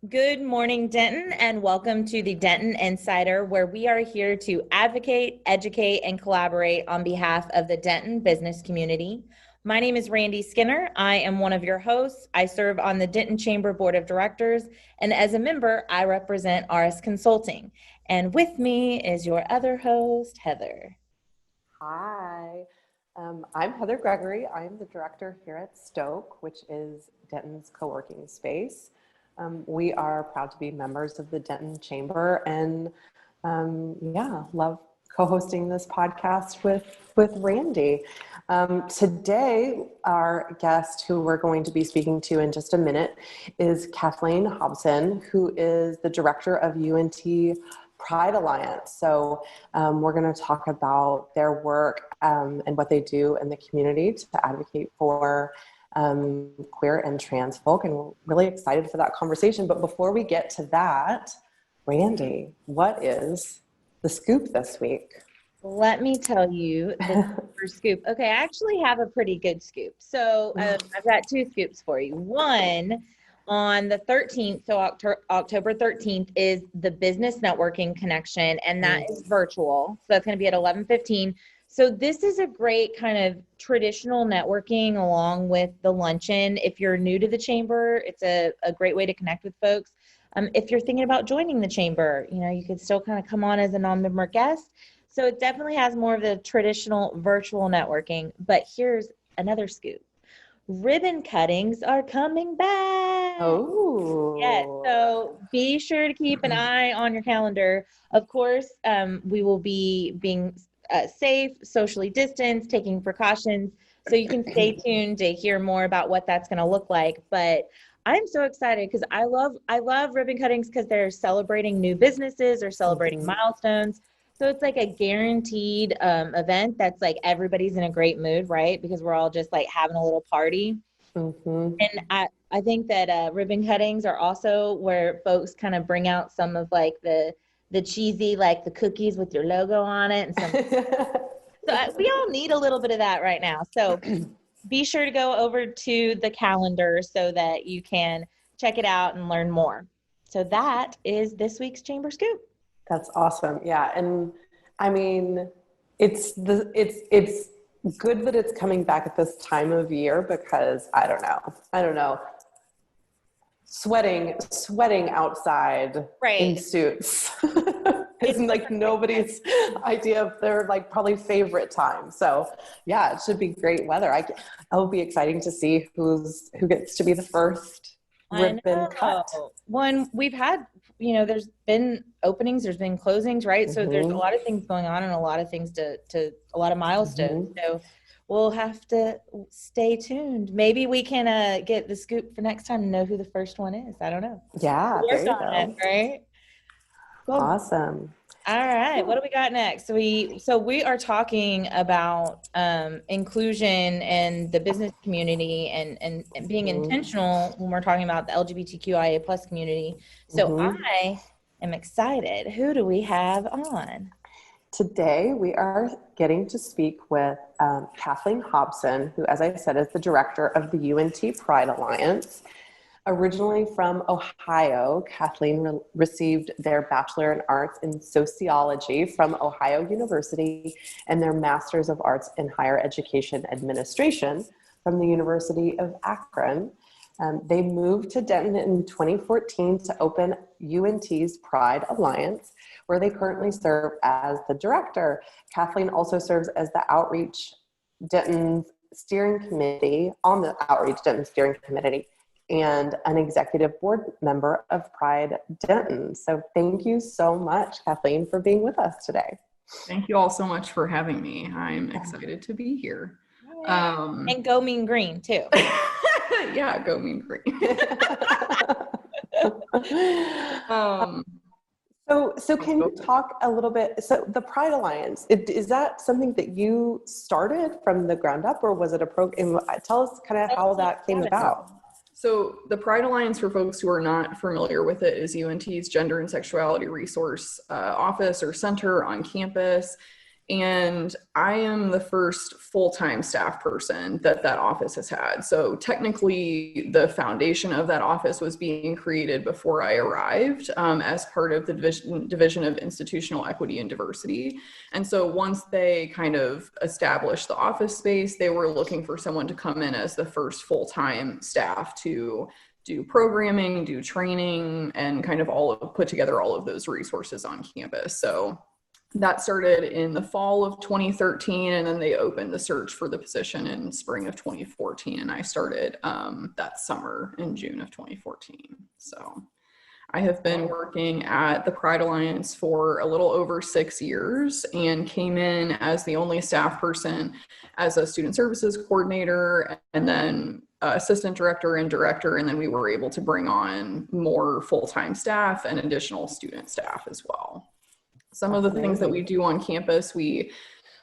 Good morning, Denton, and welcome to the Denton Insider, where we are here to advocate, educate, and collaborate on behalf of the Denton business community. My name is Randy Skinner. I am one of your hosts. I serve on the Denton Chamber Board of Directors, and as a member, I represent RS Consulting. And with me is your other host, Heather. Hi, I'm Heather Gregory. I'm the director here at Stoke, which is Denton's co-working space. We are proud to be members of the Denton Chamber and love co-hosting this podcast with Randy. Today, our guest who we're going to be speaking to in just a minute is Kathleen Hobson, who is the director of UNT Pride Alliance. So we're going to talk about their work and what they do in the community to advocate for queer and trans folk, and we're really excited for that conversation. But before we get to that, Randy, what is the scoop this week? Let me tell you the first scoop. Okay, I actually have a pretty good scoop. So I've got two scoops for you. One, on the 13th, so October 13th, is the Business Networking Connection, and that is virtual. So that's going to be at 11:15. So this is a great kind of traditional networking along with the luncheon. If you're new to the chamber, it's a great way to connect with folks. If you're thinking about joining the chamber, you could still kind of come on as a non-member guest. So it definitely has more of the traditional virtual networking. But here's another scoop. Ribbon cuttings are coming back. Oh. Yes, so be sure to keep an eye on your calendar. Of course, we will be being safe, socially distanced, taking precautions. So you can stay tuned to hear more about what that's going to look like. But I'm so excited because I love ribbon cuttings because they're celebrating new businesses or celebrating milestones. So it's like a guaranteed event that's like everybody's in a great mood, right? Because we're all just like having a little party. And I think that ribbon cuttings are also where folks kind of bring out some of like the cheesy, like the cookies with your logo on it. And so we all need a little bit of that right now. So be sure to go over to the calendar so that you can check it out and learn more. So that is this week's Chamber Scoop. That's awesome. Yeah. And I mean, it's good that it's coming back at this time of year because I don't know. Sweating outside in suits is like nobody's idea of their like probably favorite time. So yeah, it should be great weather. It'll be exciting to see who gets to be the first ribbon cut. When we've had, there's been openings, there's been closings, right? So there's a lot of things going on and a lot of things to a lot of milestones. So we'll have to stay tuned. Maybe we can get the scoop for next time and know who the first one is. I don't know. Yeah, there you go. Right? Cool. Awesome. All right. What do we got next? So we are talking about inclusion and the business community and being intentional when we're talking about the LGBTQIA plus community. So I am excited. Who do we have on? Today, we are getting to speak with Kathleen Hobson, who, as I said, is the director of the UNT Pride Alliance. Originally from Ohio, Kathleen received their Bachelor in Arts in Sociology from Ohio University and their Master's of Arts in Higher Education Administration from the University of Akron. They moved to Denton in 2014 to open UNT's Pride Alliance, where they currently serve as the director. Kathleen also serves as the Outreach Denton Steering Committee, on the Outreach Denton Steering Committee, and an executive board member of Pride Denton. So thank you so much, Kathleen, for being with us today. Thank you all so much for having me. I'm excited to be here. And go Mean Green, too. Yeah, go Mean Green. So can you talk a little bit, so the Pride Alliance, is that something that you started from the ground up, or was it a program? Tell us kind of how that came about. So the Pride Alliance, for folks who are not familiar with it, is UNT's Gender and Sexuality Resource Office or Center on campus. And I am the first full-time staff person that office has had. So technically, the foundation of that office was being created before I arrived as part of the Division of Institutional Equity and Diversity. And so once they kind of established the office space, they were looking for someone to come in as the first full-time staff to do programming, do training, and kind of put together all of those resources on campus. So that started in the fall of 2013, and then they opened the search for the position in spring of 2014, and I started that summer in June of 2014. So I have been working at the Pride Alliance for a little over 6 years and came in as the only staff person as a student services coordinator, and then assistant director and director, and then we were able to bring on more full-time staff and additional student staff as well. Some of the things that we do on campus, we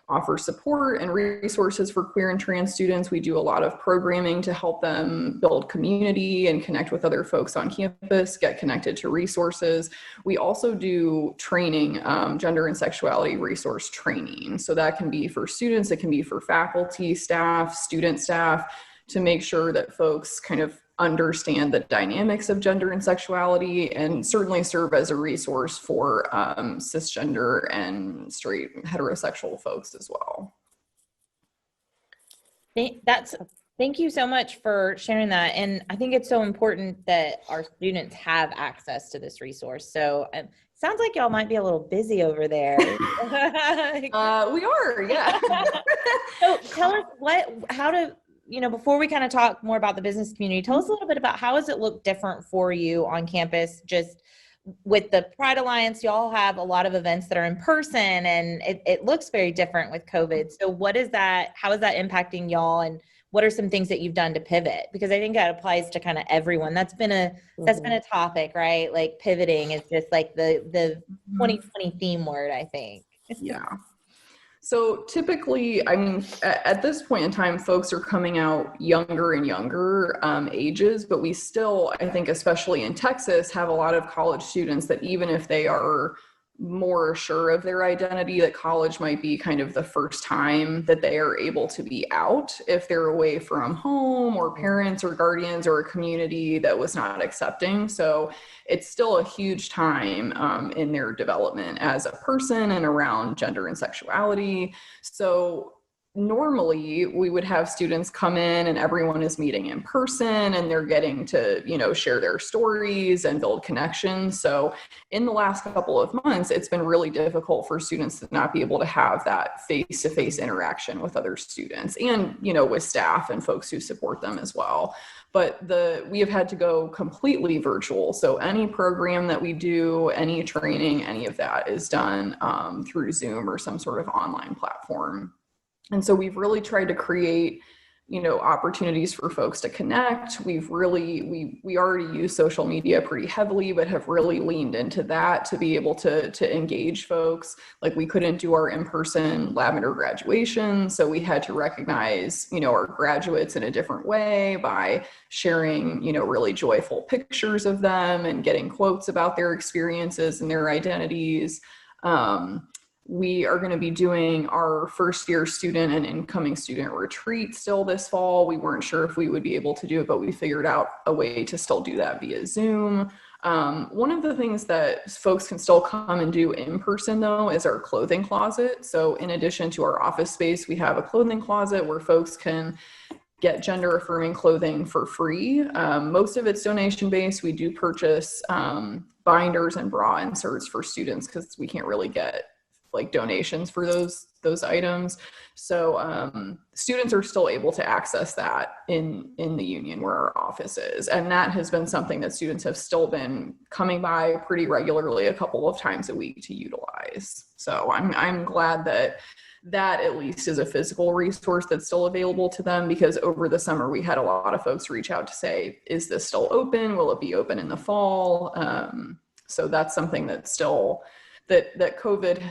offer support and resources for queer and trans students. We do a lot of programming to help them build community and connect with other folks on campus, get connected to resources. We also do training, gender and sexuality resource training. So that can be for students, it can be for faculty, staff, student staff, to make sure that folks kind of understand the dynamics of gender and sexuality, and certainly serve as a resource for cisgender and straight heterosexual folks as well. Thank you so much for sharing that. And I think it's so important that our students have access to this resource. So sounds like y'all might be a little busy over there. We are, yeah. So tell us before we kind of talk more about the business community, tell us a little bit about how does it look different for you on campus? Just with the Pride Alliance, y'all have a lot of events that are in person, and it looks very different with COVID. So how is that impacting y'all, and what are some things that you've done to pivot? Because I think that applies to kind of everyone. That's been a topic, right? Like pivoting is just like the 2020 theme word, I think. Yeah. So typically, I mean, at this point in time, folks are coming out younger and younger ages, but we still, I think, especially in Texas, have a lot of college students that even if they are more sure of their identity, that college might be kind of the first time that they are able to be out if they're away from home or parents or guardians or a community that was not accepting. So it's still a huge time in their development as a person and around gender and sexuality. So normally we would have students come in and everyone is meeting in person and they're getting to, share their stories and build connections. So in the last couple of months, it's been really difficult for students to not be able to have that face-to-face interaction with other students and, with staff and folks who support them as well. But we have had to go completely virtual. So any program that we do, any training, any of that is done through Zoom or some sort of online platform. And so we've really tried to create, opportunities for folks to connect. We already use social media pretty heavily, but have really leaned into that to be able to engage folks. Like we couldn't do our in-person Lavender graduation. So we had to recognize, our graduates in a different way by sharing, really joyful pictures of them and getting quotes about their experiences and their identities. We are going to be doing our first year student and incoming student retreat still this fall. We weren't sure if we would be able to do it, but we figured out a way to still do that via Zoom. One of the things that folks can still come and do in person though is our clothing closet. So in addition to our office space, we have a clothing closet where folks can get gender affirming clothing for free. Most of it's donation based. We do purchase binders and bra inserts for students because we can't really get donations for those items. So students are still able to access that in the union where our office is. And that has been something that students have still been coming by pretty regularly a couple of times a week to utilize. So I'm glad that at least is a physical resource that's still available to them, because over the summer we had a lot of folks reach out to say, is this still open? Will it be open in the fall? So that's something that's still that COVID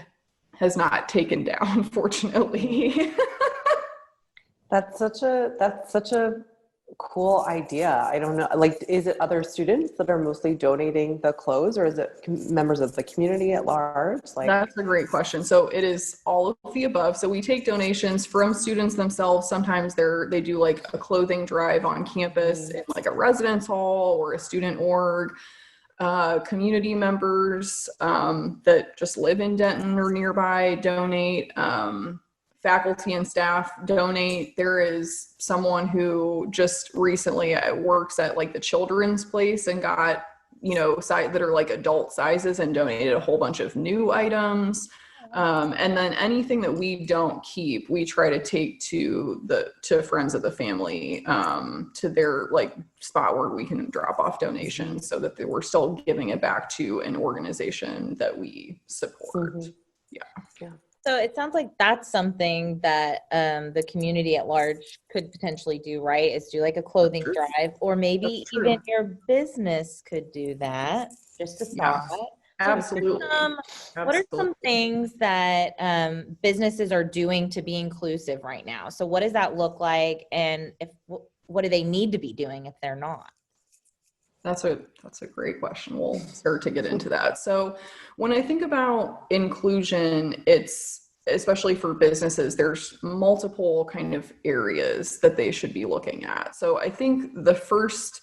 has not taken down, fortunately. That's such a Cool idea. I don't know. Like, is it other students that are mostly donating the clothes, or is it members of the community at large? Like, That's a great question. So it is all of the above. So we take donations from students themselves. Sometimes they do like a clothing drive on campus in like a residence hall or a student org. Community members that just live in Denton or nearby donate. Faculty and staff donate. There is someone who just recently works at like the children's place and got, that are like adult sizes and donated a whole bunch of new items. And then anything that we don't keep, we try to take to friends of the family, to their like spot where we can drop off donations so that we're still giving it back to an organization that we support. Mm-hmm. Yeah. So it sounds like that's something that the community at large could potentially do, right? Is do like a clothing drive, or maybe even your business could do that. Just a thought. Yeah, absolutely. What are some things that businesses are doing to be inclusive right now? So what does that look like, and what do they need to be doing if they're not? That's a great question. We'll start to get into that. So when I think about inclusion, it's especially for businesses, there's multiple kind of areas that they should be looking at. So I think the first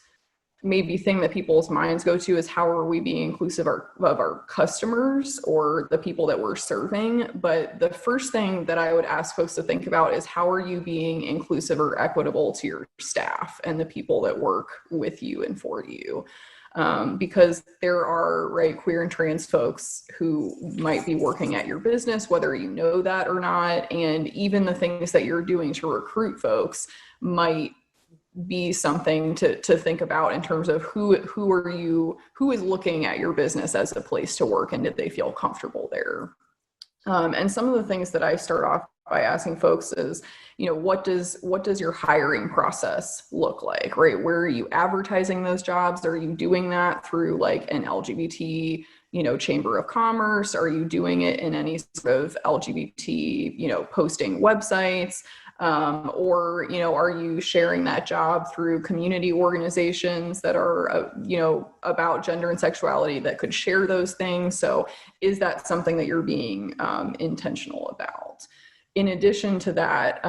maybe thing that people's minds go to is how are we being inclusive of our customers or the people that we're serving. But the first thing that I would ask folks to think about is how are you being inclusive or equitable to your staff and the people that work with you and for you. Because there are, right, queer and trans folks who might be working at your business, whether you know that or not. And even the things that you're doing to recruit folks might be something to think about in terms of who is looking at your business as a place to work, and did they feel comfortable there. And some of the things that I start off by asking folks is, what does your hiring process look like, right? Where are you advertising those jobs? Are you doing that through like an LGBT, chamber of commerce? Are you doing it in any sort of LGBT, posting websites? Or, are you sharing that job through community organizations that are, about gender and sexuality that could share those things? So is that something that you're being intentional about? In addition to that,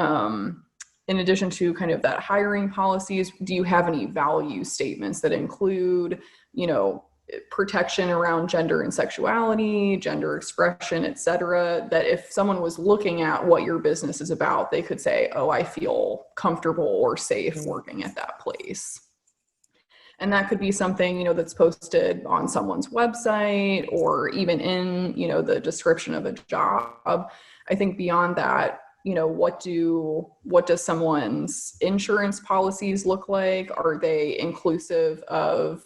in addition to kind of that hiring policies, do you have any value statements that include, protection around gender and sexuality, gender expression, et cetera, that if someone was looking at what your business is about, they could say, oh, I feel comfortable or safe working at that place. And that could be something, that's posted on someone's website or even in, the description of a job. I think beyond that, what does someone's insurance policies look like? Are they inclusive of,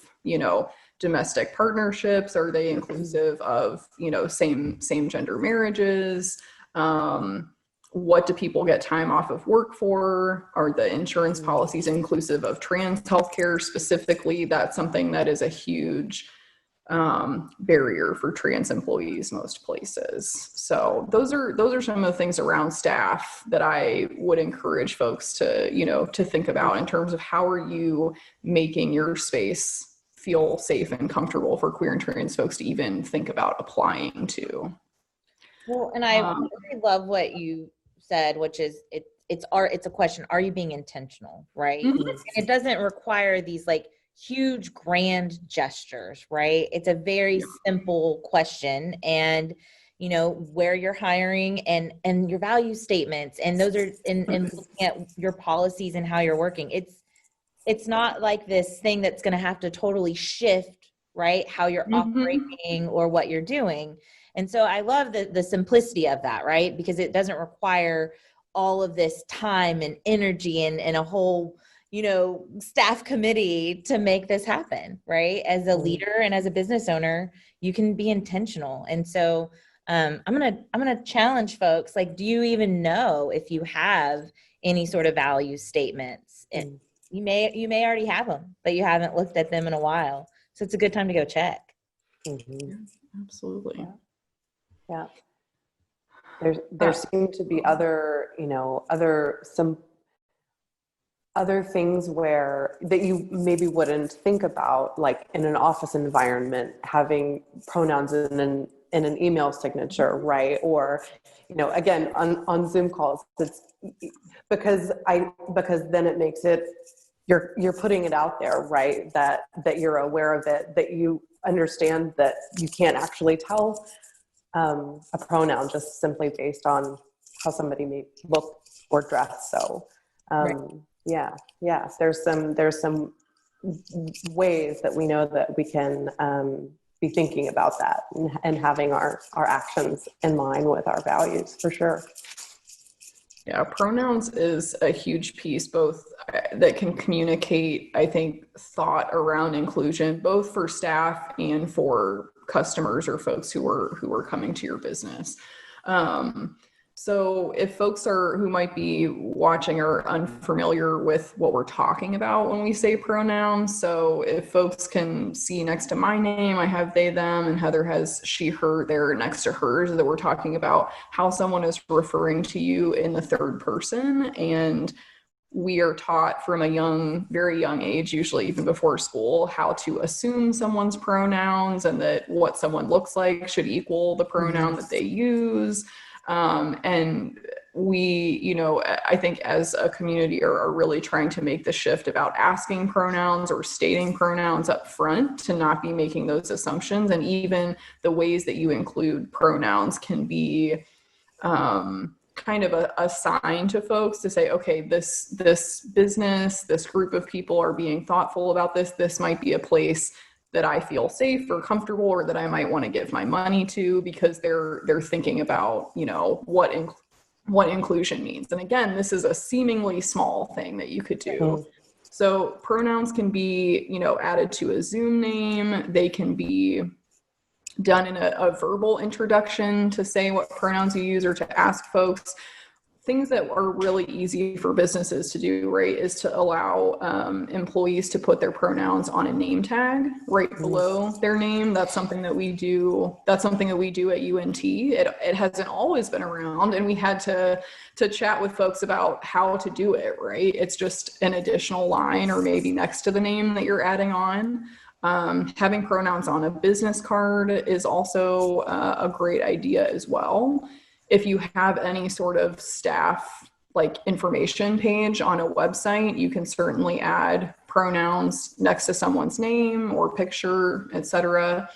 domestic partnerships? Are they inclusive of, same gender marriages? What do people get time off of work for? Are the insurance policies inclusive of trans healthcare specifically? That's something that is a huge barrier for trans employees most places. So those are some of the things around staff that I would encourage folks to, to think about in terms of how are you making your space feel safe and comfortable for queer and trans folks to even think about applying to. Well, and I really love what you said, which is it's a question, are you being intentional, right? Mm-hmm. And it doesn't require these like huge grand gestures, right? It's a very simple question, and where you're hiring and your value statements, and those are and looking at your policies and how you're working. It's not like this thing that's going to have to totally shift, right, how you're operating or what you're doing. And so I love the simplicity of that, right? Because it doesn't require all of this time and energy and a whole, staff committee to make this happen, right? As a leader and as a business owner, you can be intentional. And so I'm gonna challenge folks, like, do you even know if you have any sort of value statements? And you may already have them, but you haven't looked at them in a while. So it's a good time to go check. Mm-hmm. Absolutely. Yeah. There seem to be other other things where that you maybe wouldn't think about, like in an office environment, having pronouns in an email signature, right? Or, you know, again, on Zoom calls, it's because then it makes it, you're putting it out there, right? That you're aware of it, that you understand that you can't actually tell a pronoun just simply based on how somebody may look or dress. So, Right. yeah, there's some ways that we know that we can be thinking about that and having our actions in line with our values, for sure. Yeah, pronouns is a huge piece, both that can communicate, I think, thought around inclusion, both for staff and for customers or folks who are coming to your business. So if folks who might be watching are unfamiliar with what we're talking about when we say pronouns, so if folks can see next to my name, I have they, them, and Heather has she, her there next to hers, that we're talking about how someone is referring to you in the third person. And we are taught from a very young age, usually even before school, how to assume someone's pronouns and that what someone looks like should equal the pronoun that they use. And we, you know, I think as a community are really trying to make the shift about asking pronouns or stating pronouns up front, to not be making those assumptions. And even the ways that you include pronouns can be kind of a sign to folks to say, okay, this business, this group of people are being thoughtful about this. This might be a place that I feel safe or comfortable, or that I might want to give my money to, because they're thinking about, you know, what inclusion means. And again, this is a seemingly small thing that you could do. Mm-hmm. So pronouns can be, you know, added to a Zoom name. They can be done in a verbal introduction to say what pronouns you use, or to ask folks. Things that are really easy for businesses to do, right, is to allow employees to put their pronouns on a name tag right below their name. That's something that we do. That's something that we do at UNT. It hasn't always been around, and we had to chat with folks about how to do it, right? It's just an additional line, or maybe next to the name that you're adding on. Having pronouns on a business card is also a great idea as well. If you have any sort of staff like information page on a website, you can certainly add pronouns next to someone's name or picture, etc.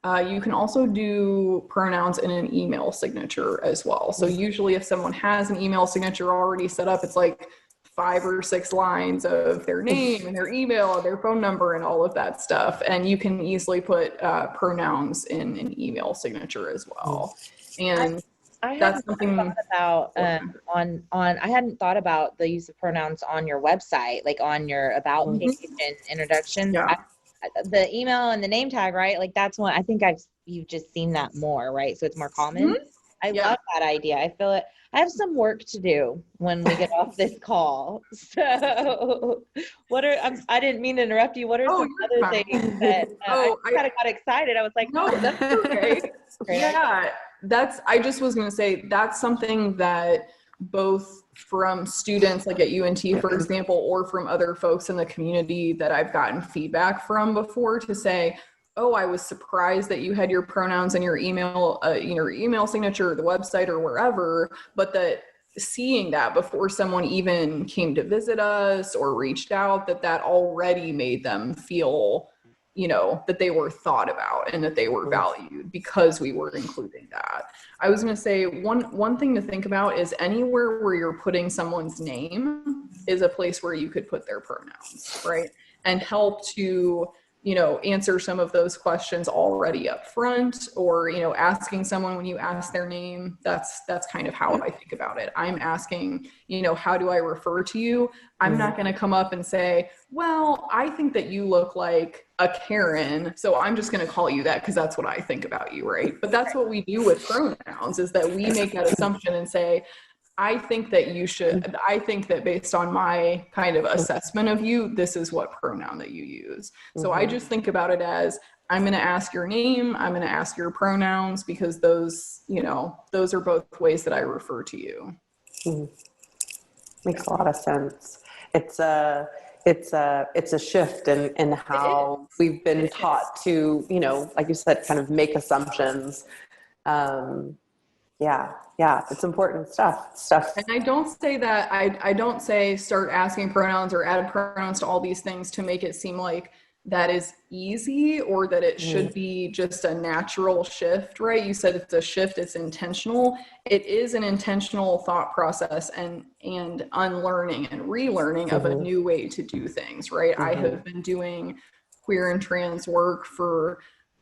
You can also do pronouns in an email signature as well. So usually if someone has an email signature already set up, it's like 5 or 6 lines of their name and their email and their phone number and all of that stuff. And you can easily put pronouns in an email signature as well. And I hadn't thought about I hadn't thought about the use of pronouns on your website, like on your about page and introductions. Yeah. The email and the name tag, right? Like that's one I think you've just seen that more, right? So it's more common. I love that idea. I feel it. I have some work to do when we get off this call. So I didn't mean to interrupt you. What are some other things that I kind of got excited. I was like, no, that's okay. Yeah, I just was going to say, that's something that both from students like at UNT, for example, or from other folks in the community that I've gotten feedback from before, to say, oh, I was surprised that you had your pronouns in your email, your email signature, or the website, or wherever, but that seeing that before someone even came to visit us or reached out, that already made them feel, you know, that they were thought about and that they were valued because we were including that. I was going to say one thing to think about is anywhere where you're putting someone's name is a place where you could put their pronouns, right? And help to, you know, answer some of those questions already up front, or, you know, asking someone when you ask their name, that's kind of how I think about it. I'm asking, you know, how do I refer to you? I'm not going to come up and say, well, I think that you look like a Karen, so I'm just going to call you that because that's what I think about you, right? But that's what we do with pronouns, is that we make that assumption and say, I think that based on my kind of assessment of you, this is what pronoun that you use. So I just think about it as, I'm going to ask your name, I'm going to ask your pronouns, because those are both ways that I refer to you. Makes a lot of sense. it's a shift in how we've been taught to, like you said, kind of make assumptions. Yeah, it's important stuff. And I don't say that, I don't say start asking pronouns or add pronouns to all these things to make it seem like that is easy or that it should be just a natural shift, right? You said it's a shift, it's intentional. It is an intentional thought process and unlearning and relearning of a new way to do things, right? I have been doing queer and trans work for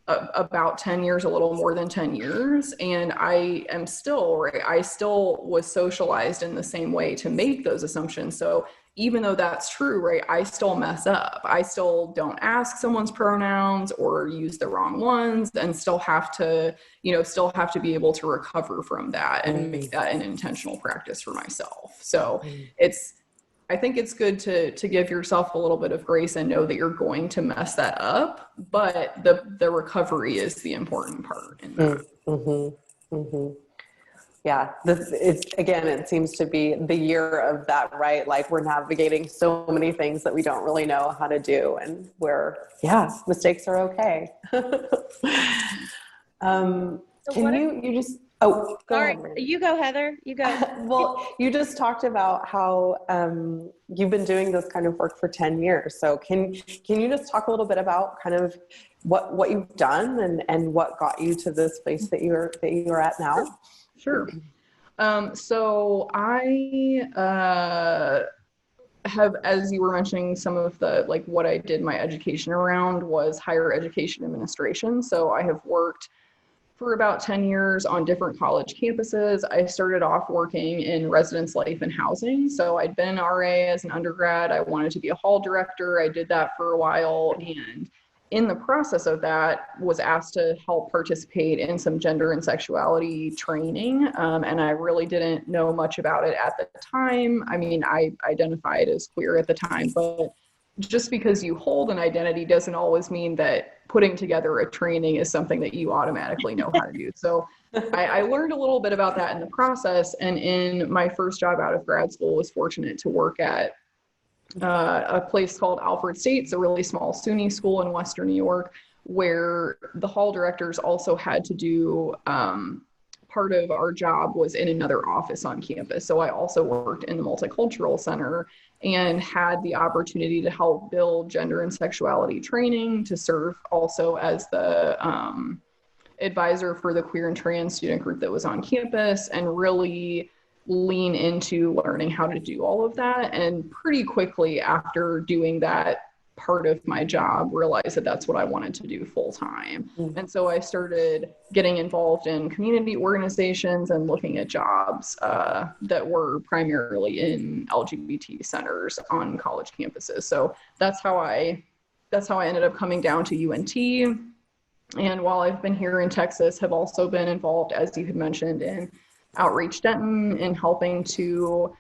about 10 years, a little more than 10 years. And I am still, right, I still was socialized in the same way to make those assumptions. So even though that's true, right, I still mess up. I still don't ask someone's pronouns or use the wrong ones and still have to be able to recover from that and make that an intentional practice for myself. So I think it's good to give yourself a little bit of grace and know that you're going to mess that up, but the recovery is the important part in that. Yeah, it seems to be the year of that, right? Like we're navigating so many things that we don't really know how to do, and mistakes are okay. Go Sorry, ahead, you go, Heather. You go. Well, you just talked about how you've been doing this kind of work for 10 years. So can you just talk a little bit about kind of what you've done and what got you to this place that you're at now? Sure. So I have, as you were mentioning, some of the, like what I did my education around was higher education administration. So I have worked for about 10 years on different college campuses. I started off working in residence life and housing. So I'd been an RA as an undergrad. I wanted to be a hall director. I did that for a while. And in the process of that, was asked to help participate in some gender and sexuality training. And I really didn't know much about it at the time. I mean, I identified as queer at the time, but just because you hold an identity doesn't always mean that putting together a training is something that you automatically know how to do. So I learned a little bit about that in the process. And in my first job out of grad school, was fortunate to work at a place called Alfred State. It's a really small SUNY school in Western New York, where the hall directors also had to do part of our job was in another office on campus. So I also worked in the multicultural center and had the opportunity to help build gender and sexuality training, to serve also as the advisor for the queer and trans student group that was on campus, and really lean into learning how to do all of that. And pretty quickly after doing that part of my job, realized that that's what I wanted to do full time. And so I started getting involved in community organizations and looking at jobs that were primarily in LGBT centers on college campuses. So that's how I ended up coming down to UNT. And while I've been here in Texas, have also been involved, as you had mentioned, in Outreach Denton and helping to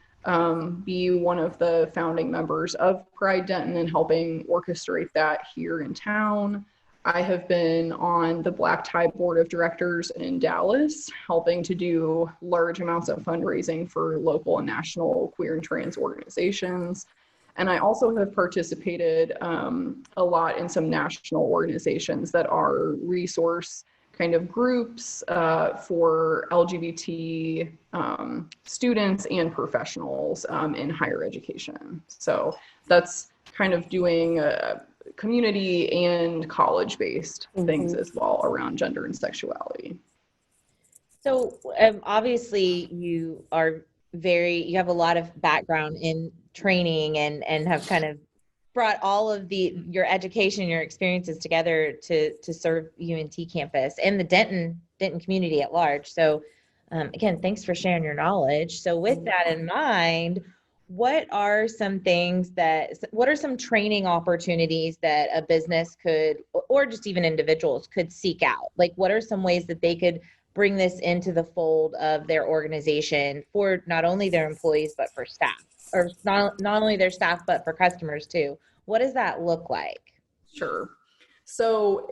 be one of the founding members of Pride Denton and helping orchestrate that here in town. I have been on the Black Tie Board of Directors in Dallas, helping to do large amounts of fundraising for local and national queer and trans organizations. And I also have participated a lot in some national organizations that are resource kind of groups for LGBT students and professionals in higher education. So that's kind of doing community and college-based things as well around gender and sexuality. So obviously you have a lot of background in training and have kind of brought all of your education, your experiences together to serve UNT campus and the Denton community at large. So again, thanks for sharing your knowledge. So with that in mind, what are some training opportunities that a business could, or just even individuals could seek out? Like, what are some ways that they could bring this into the fold of their organization for not only their employees, but for staff, or not only their staff, but for customers too? What does that look like? Sure. So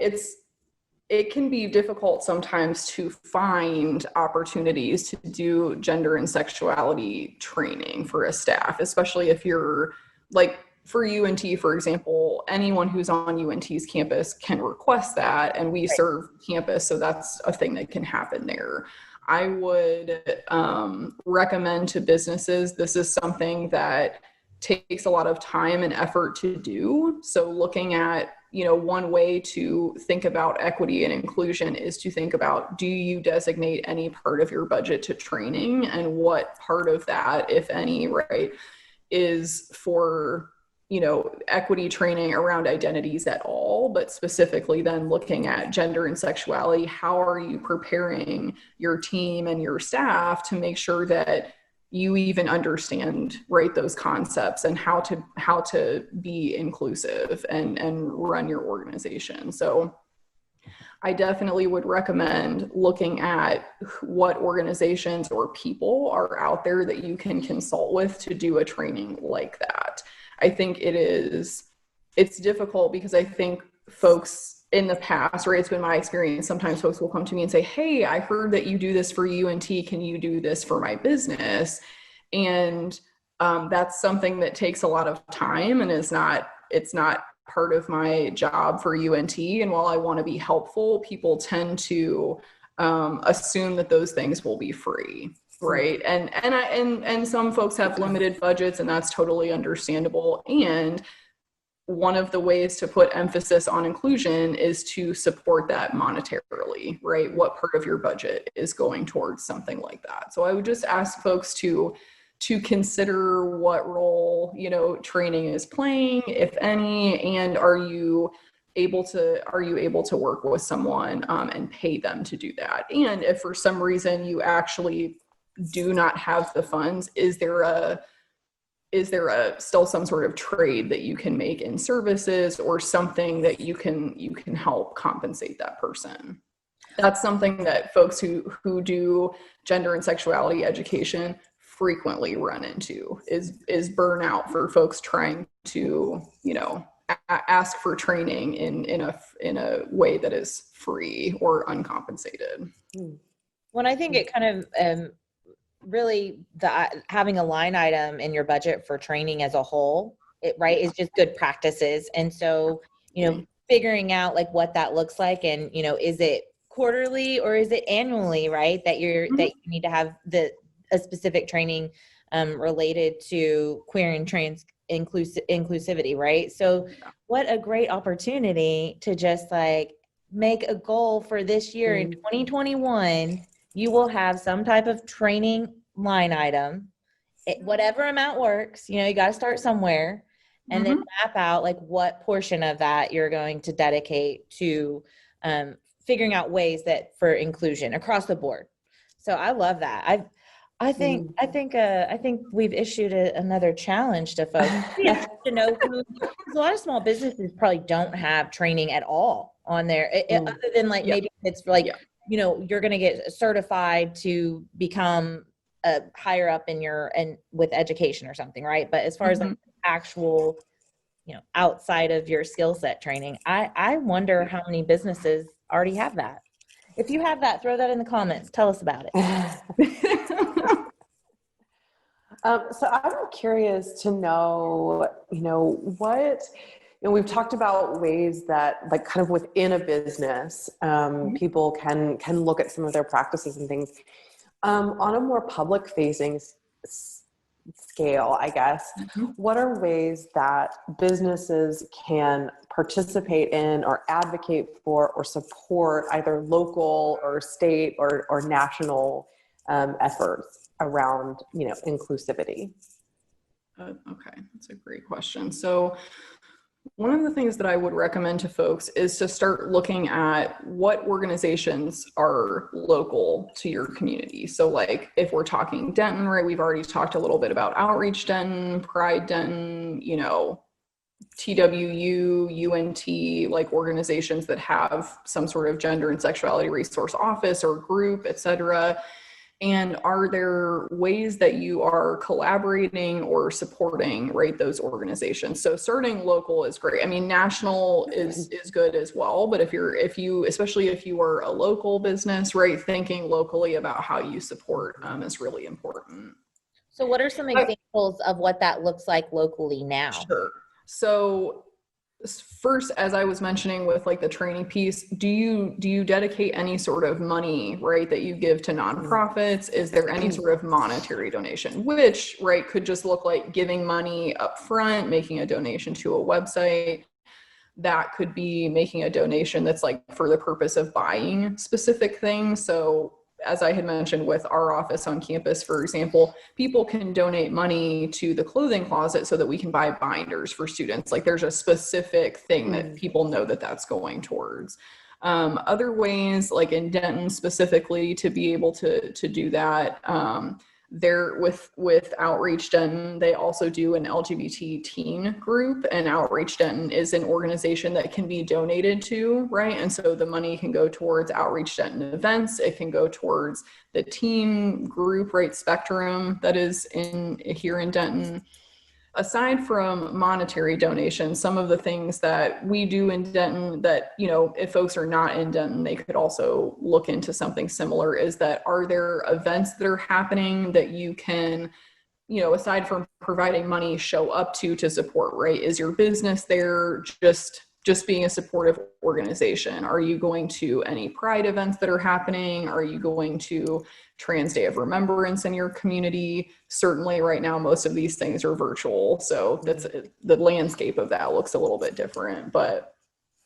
it can be difficult sometimes to find opportunities to do gender and sexuality training for a staff, especially if you're like for UNT, for example, anyone who's on UNT's campus can request that, and we serve campus, so that's a thing that can happen there. I would recommend to businesses, this is something that takes a lot of time and effort to do. So looking at, one way to think about equity and inclusion is to think about, do you designate any part of your budget to training, and what part of that, if any, right, is for equity training around identities at all, but specifically then looking at gender and sexuality. How are you preparing your team and your staff to make sure that you even understand, right, those concepts and how to be inclusive and run your organization? So I definitely would recommend looking at what organizations or people are out there that you can consult with to do a training like that. I think it's difficult because I think folks in the past, right, it's been my experience, sometimes folks will come to me and say, hey, I heard that you do this for UNT. Can you do this for my business? And that's something that takes a lot of time and it's not part of my job for UNT. And while I want to be helpful, people tend to assume that those things will be free. Right. And some folks have limited budgets, and that's totally understandable. And one of the ways to put emphasis on inclusion is to support that monetarily, right? What part of your budget is going towards something like that? So I would just ask folks to consider what role, training is playing, if any, and are you able to work with someone and pay them to do that? And if for some reason you actually do not have the funds, is there still some sort of trade that you can make in services or something that you can help compensate that person? That's something that folks who do gender and sexuality education frequently run into is burnout for folks trying to, ask for training in a way that is free or uncompensated. Well, I think it kind of really having a line item in your budget for training as a whole, is just good practices. And so, figuring out like what that looks like, and is it quarterly or is it annually, right? That that you need to have a specific training related to queer and trans inclusivity, right? So what a great opportunity to just like make a goal for this year in 2021. You will have some type of training line item, whatever amount works, you got to start somewhere, and then map out like what portion of that you're going to dedicate to figuring out ways that for inclusion across the board. So I love that. I think we've issued another challenge to folks. To know, because a lot of small businesses probably don't have training at all on there, other than like maybe it's like you're going to get certified to become higher up in with education or something, right? But as far as like actual, outside of your skill set training, I wonder how many businesses already have that. If you have that, throw that in the comments. Tell us about it. So I'm curious to know, what, we've talked about ways that, like, kind of within a business, people can look at some of their practices and things. On a more public-facing scale, I guess, what are ways that businesses can participate in or advocate for or support either local or state or national efforts around, inclusivity? Okay, that's a great question. So one of the things that I would recommend to folks is to start looking at what organizations are local to your community. So like if we're talking Denton, right, we've already talked a little bit about Outreach Denton, Pride Denton, TWU, UNT, like organizations that have some sort of gender and sexuality resource office or group, et cetera. And are there ways that you are collaborating or supporting, right, those organizations? So starting local is great. I mean, national is good as well, but especially if you are a local business, right, thinking locally about how you support is really important. So what are some examples of what that looks like locally now? Sure. So first, as I was mentioning with like the training piece, do you dedicate any sort of money, right, that you give to nonprofits? Is there any sort of monetary donation, which, right, could just look like giving money up front, making a donation to a website? That could be making a donation that's like for the purpose of buying specific things. So as I had mentioned with our office on campus, for example, people can donate money to the clothing closet so that we can buy binders for students. Like there's a specific thing that people know that that's going towards. Other ways, like in Denton specifically, to be able to do that, there with Outreach Denton, they also do an LGBT teen group, and Outreach Denton is an organization that can be donated to, right? And so the money can go towards Outreach Denton events. It can go towards the teen group, right, spectrum that is here in Denton. Aside from monetary donations, some of the things that we do in Denton that, you know, if folks are not in Denton, they could also look into something similar, is that are there events that are happening that you can, you know, aside from providing money, show up to support, right? Is your business there just being a supportive organization? Are you going to any Pride events that are happening? Are you going to Trans Day of Remembrance in your community? Certainly right now, most of these things are virtual. So that's the landscape of that looks a little bit different, but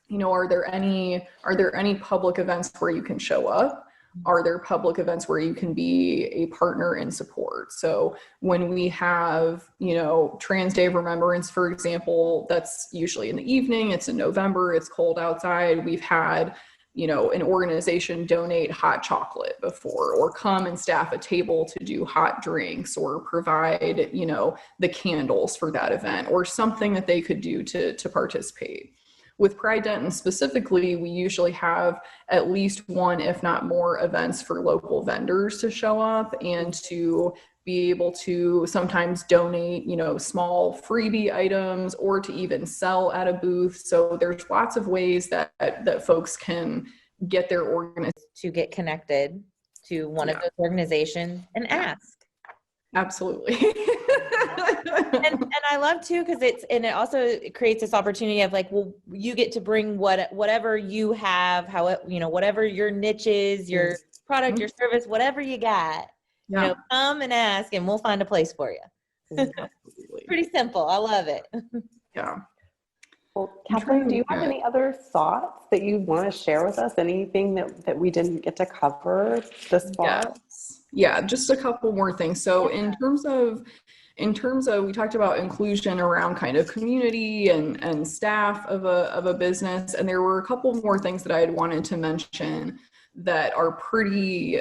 you know, are there any public events where you can show up? Are there public events where you can be a partner in support? So when we have, you know, Trans Day of Remembrance, for example, that's usually in the evening, it's in November, it's cold outside. We've had, you know, an organization donate hot chocolate before, or come and staff a table to do hot drinks, or provide, you know, the candles for that event, or something that they could do to participate. With Pride Denton specifically, we usually have at least one, if not more, events for local vendors to show up and to be able to sometimes donate, you know, small freebie items, or to even sell at a booth. So there's lots of ways that folks can get their organization to get connected to one of those organizations and ask. Absolutely. and I love too, because it also creates this opportunity of like, well, you get to bring whatever you have, how, you know, whatever your niche is, your product, your service, whatever you got, you know, come and ask and we'll find a place for you. Pretty simple. I love it. Yeah. Well, Kathleen, do you have any other thoughts that you want to share with us? Anything that we didn't get to cover this far? Yeah, just a couple more things. So in terms of, we talked about inclusion around kind of community and staff of a business. And there were a couple more things that I had wanted to mention that are pretty,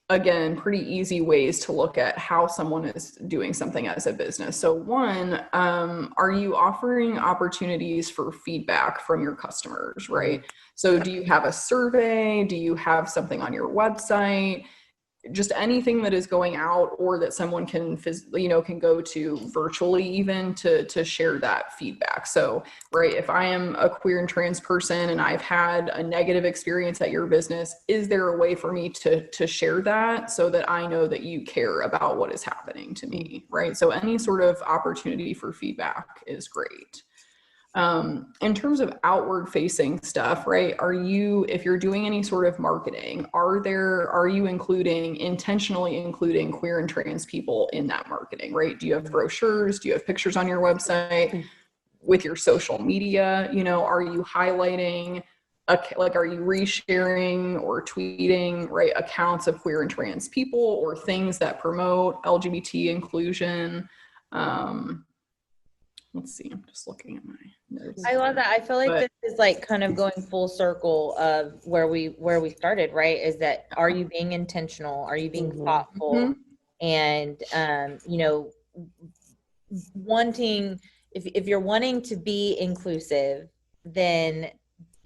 again, pretty easy ways to look at how someone is doing something as a business. So one, are you offering opportunities for feedback from your customers, right? So do you have a survey? Do you have something on your website? Just anything that is going out, or that someone can go to virtually, even to share that feedback. So, right, if I am a queer and trans person and I've had a negative experience at your business, is there a way for me to share that so that I know that you care about what is happening to me, right? So any sort of opportunity for feedback is great. In terms of outward facing stuff, right? If you're doing any sort of marketing, are you intentionally including queer and trans people in that marketing, right? Do you have brochures? Do you have pictures on your website? With your social media, you know, are you highlighting, are you resharing or tweeting, right, accounts of queer and trans people or things that promote LGBT inclusion? Let's see, I'm just looking at my notes. I love that. I feel like this is like kind of going full circle of where we started, right? Is that, are you being intentional? Are you being thoughtful? And, you know, if you're wanting to be inclusive, then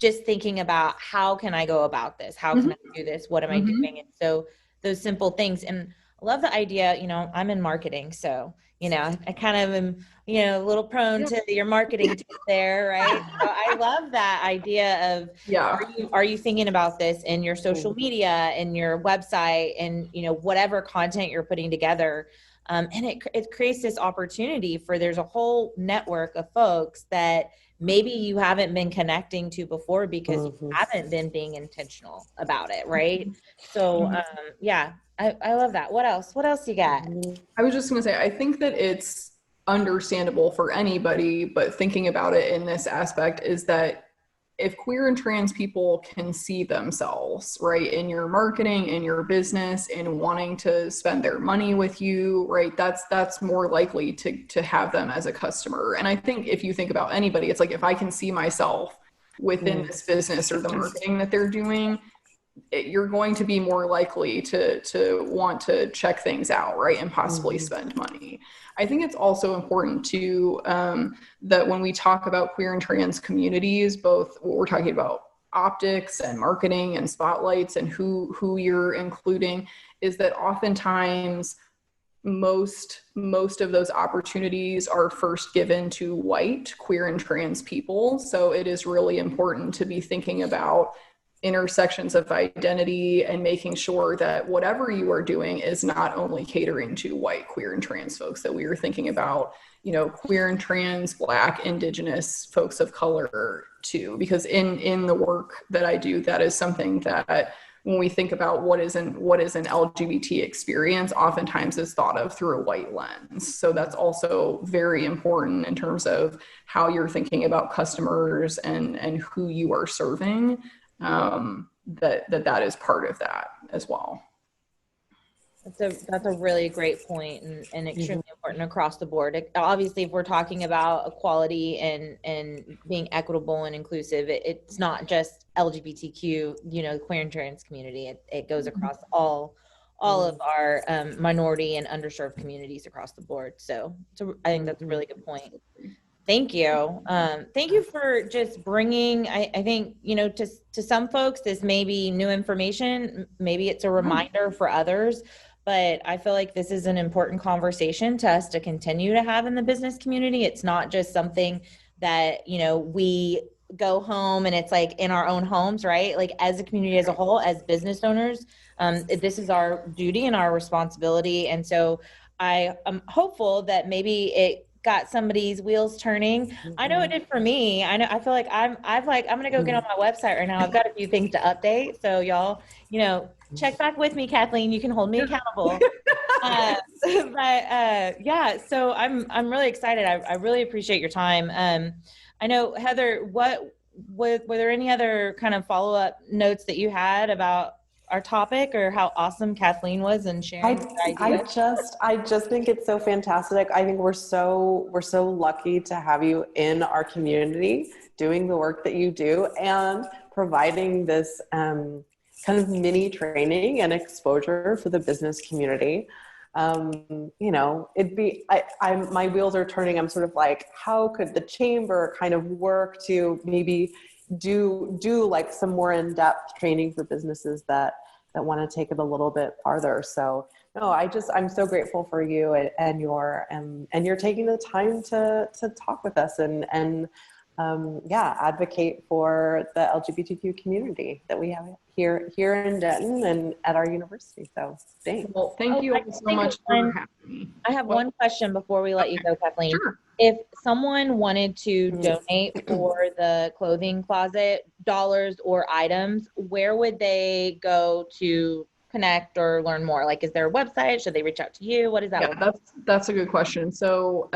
just thinking about, how can I go about this? How can I do this? What am I doing? And so those simple things. And I love the idea, you know, I'm in marketing, so, I kind of am, a little prone to your marketing tip there, right? So I love that idea of, Yeah. are you thinking about this in your social media, in your website, and, whatever content you're putting together. And it creates this opportunity for, there's a whole network of folks that maybe you haven't been connecting to before because you haven't been being intentional about it, right? So yeah, I love that. What else you got? I was just going to say, I think that it's understandable for anybody, but thinking about it in this aspect is that if queer and trans people can see themselves, right, in your marketing, in your business, in wanting to spend their money with you, right, that's more likely to have them as a customer. And I think if you think about anybody, it's like, if I can see myself within this business or the marketing that they're doing, you're going to be more likely to want to check things out, right, and possibly spend money. I think it's also important to that when we talk about queer and trans communities, both what we're talking about optics and marketing and spotlights and who you're including, is that oftentimes most of those opportunities are first given to white queer and trans people. So it is really important to be thinking about intersections of identity and making sure that whatever you are doing is not only catering to white, queer, and trans folks, that we are thinking about, queer and trans, Black, Indigenous folks of color too, because in the work that I do, that is something that when we think about what is an LGBT experience, oftentimes is thought of through a white lens. So that's also very important in terms of how you're thinking about customers and who you are serving. That is part of that as well. That's a really great point, and extremely important across the board. Obviously, if we're talking about equality and being equitable and inclusive, it's not just LGBTQ, queer and trans community. It goes across all of our minority and underserved communities across the board. So I think that's a really good point. Thank you. Thank you for just bringing, I think, to some folks, this may be new information. Maybe it's a reminder for others, but I feel like this is an important conversation to us to continue to have in the business community. It's not just something that, we go home and it's like in our own homes, right? Like as a community as a whole, as business owners, this is our duty and our responsibility. And so I am hopeful that maybe it got somebody's wheels turning. I know it did for me. I feel like I'm gonna go get on my website right now. I've got a few things to update. So y'all, check back with me, Kathleen. You can hold me accountable. Yeah, so I'm really excited. I really appreciate your time. I know, Heather, were there any other kind of follow-up notes that you had about our topic, or how awesome Kathleen was in sharing ideas? I just think it's so fantastic. I think we're so lucky to have you in our community doing the work that you do and providing this kind of mini training and exposure for the business community. My wheels are turning. I'm sort of like, how could the chamber kind of work to maybe do like some more in-depth training for businesses that want to take it a little bit farther. So no, I'm so grateful for you and you're taking the time to talk with us and advocate for the LGBTQ community that we have here in Denton and at our university. So thanks. Well, thank you so much for having me. I have one question before we let you go, Kathleen. Sure. If someone wanted to donate for the clothing closet, dollars or items, where would they go to connect or learn more? Like, is there a website? Should they reach out to you? What is that? Yeah, that's a good question. So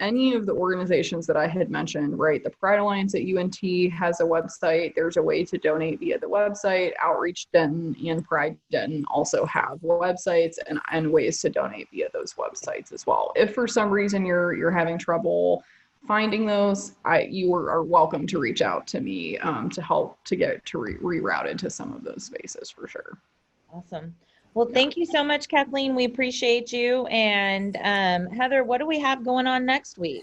any of the organizations that I had mentioned, right? The Pride Alliance at UNT has a website. There's a way to donate via the website. Outreach Denton and Pride Denton also have websites and ways to donate via those websites as well. If for some reason you're having trouble finding those, you are welcome to reach out to me to help to get rerouted to some of those spaces for sure. Awesome. Well, thank you so much, Kathleen. We appreciate you. And Heather, what do we have going on next week?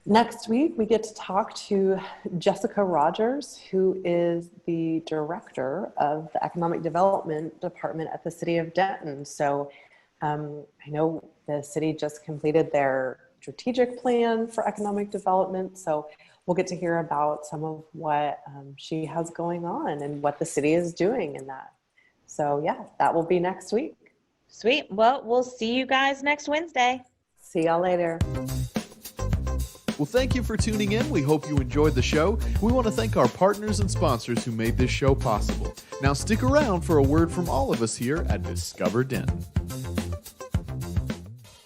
Next week, we get to talk to Jessica Rogers, who is the director of the Economic Development Department at the City of Denton. So I know the city just completed their strategic plan for economic development, so we'll get to hear about some of what she has going on and what the city is doing in that. So yeah, that will be next week. Sweet. Well, we'll see you guys next Wednesday. See y'all later. Well, thank you for tuning in. We hope you enjoyed the show. We want to thank our partners and sponsors who made this show possible. Now stick around for a word from all of us here at Discover Denton.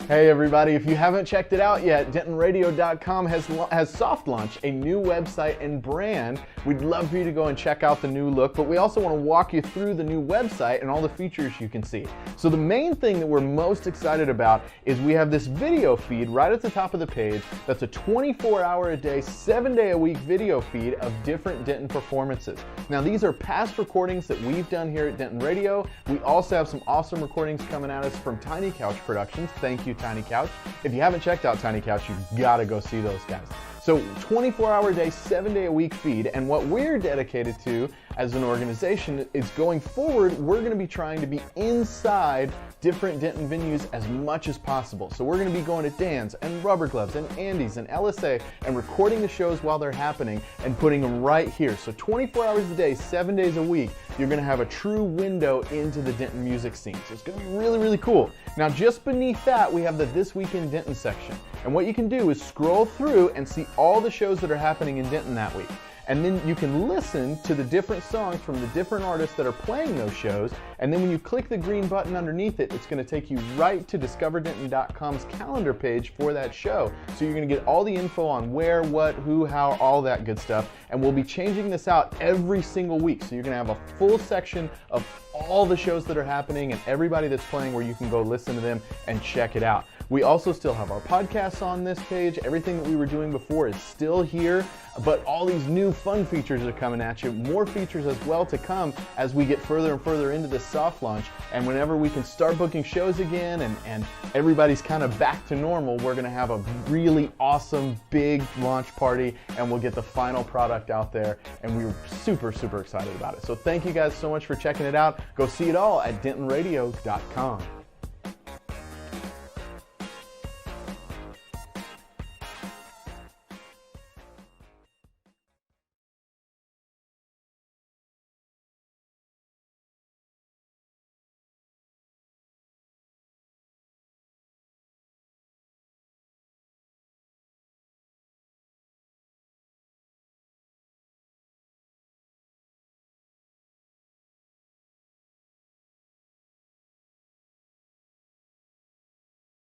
Hey everybody, if you haven't checked it out yet, DentonRadio.com has soft launched a new website and brand. We'd love for you to go and check out the new look, but we also want to walk you through the new website and all the features you can see. So the main thing that we're most excited about is we have this video feed right at the top of the page that's a 24-hour-a-day, 7-day-a-week video feed of different Denton performances. Now these are past recordings that we've done here at Denton Radio. We also have some awesome recordings coming at us from Tiny Couch Productions. Thank you, Tiny Couch. If you haven't checked out Tiny Couch, you've got to go see those guys. So 24-hour a day, 7-day-a-week feed, and what we're dedicated to as an organization is going forward, we're going to be trying to be inside different Denton venues as much as possible. So we're going to be going to Dan's and Rubber Gloves and Andy's and LSA and recording the shows while they're happening and putting them right here. So 24 hours a day, 7 days a week, you're going to have a true window into the Denton music scene. So it's going to be really, really cool. Now just beneath that, we have the This Week in Denton section. And what you can do is scroll through and see all the shows that are happening in Denton that week. And then you can listen to the different songs from the different artists that are playing those shows. And then when you click the green button underneath it, it's going to take you right to DiscoverDenton.com's calendar page for that show. So you're going to get all the info on where, what, who, how, all that good stuff. And we'll be changing this out every single week. So you're going to have a full section of all the shows that are happening and everybody that's playing where you can go listen to them and check it out. We also still have our podcasts on this page. Everything that we were doing before is still here, but all these new fun features are coming at you. More features as well to come as we get further and further into this soft launch. And whenever we can start booking shows again and everybody's kind of back to normal, we're gonna have a really awesome big launch party and we'll get the final product out there. And we're super, super excited about it. So thank you guys so much for checking it out. Go see it all at DentonRadio.com.